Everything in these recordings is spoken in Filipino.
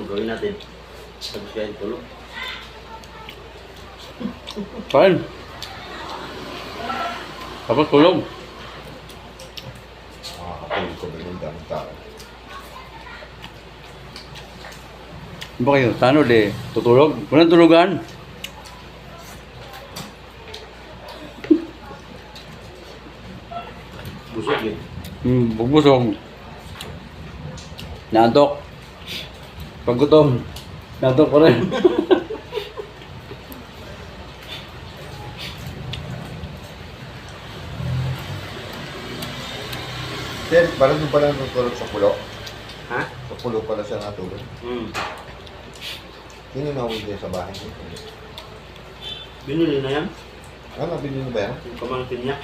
Ano gawin natin? Tapos kaya tulog. Kain. Tapos tulog. Makakatulog ko din yung daming tao. Ba kayo? Tanod eh. Tutulog? Walang tulugan. Busog eh. Bubusog. Naantok. Pag gutom, naantok pa rin. Sir, parang doon pala natutulog sa pulo. Ha? Sa pulo pala siya natulog. Sino nauwi din sa bahay niyo? Binili na yan. Ano, binili mo ba yan? Yung pamangkin niya.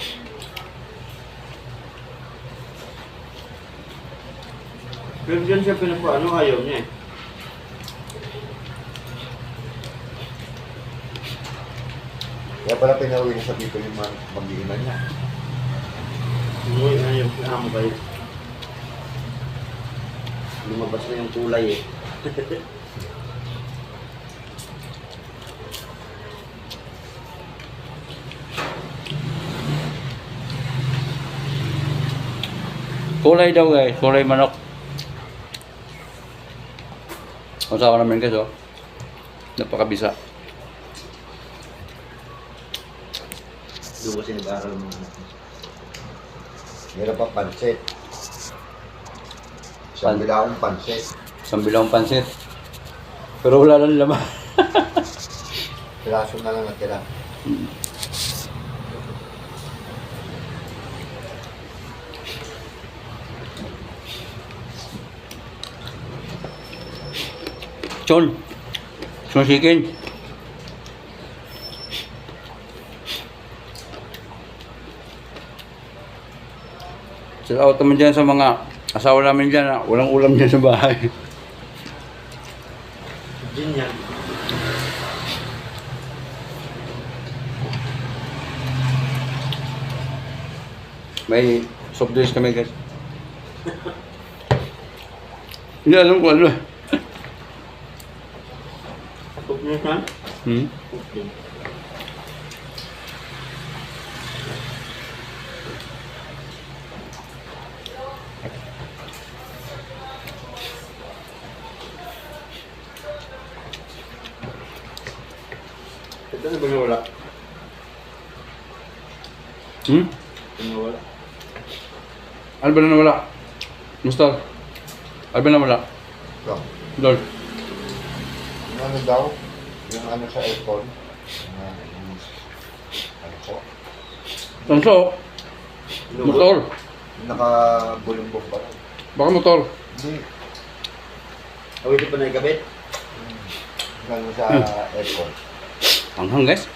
Pero dyan siya pinapaano, ayaw niya eh. Kaya pala pinauwi niya sa dito yung mag-iinan niya. Umuwi na yung pinamo kayo. Lumabas na yung kulay eh. Kulay daw guys, kulay manok. Usawa namin guys oh. Napakabisa. Doon kasi nag-aaral mga anak. Meron pang pansit. Isang bilakong pansit. Isang bilawang pansit. Pero wala lang laman. Piraso na lang natira. Chon. Chon chicken. Shout out naman dyan sa mga asawa namin dyan na walang ulam dyan sa bahay. Gin yan. May soft drinks kami guys. Hindi alam ko ano. Cook niya siya? Cook din. Ito na ba nawala? Ito nawala. Ano ba na nawala? Mustar? Ano ba na nawala? So, Lord. yung ano daw, yung ano sa aircon, yung ano ko, Tanso. Motor. yung nakabulumbog pa rin. Baka motor. Hindi, Oh, ito pa na ikabit? yung ano sa aircon. Anghang guys.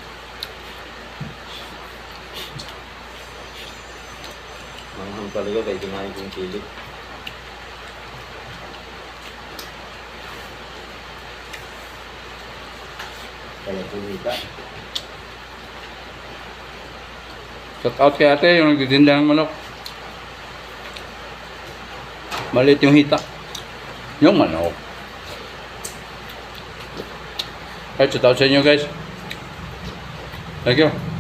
Manghang talaga kaya kinain ko yung chili. Kaya pumita. Shout out kay ate yung nagtitinda ng manok. Maliit yung hita. Yung manok. Right, shout out sa inyo guys. Thank you.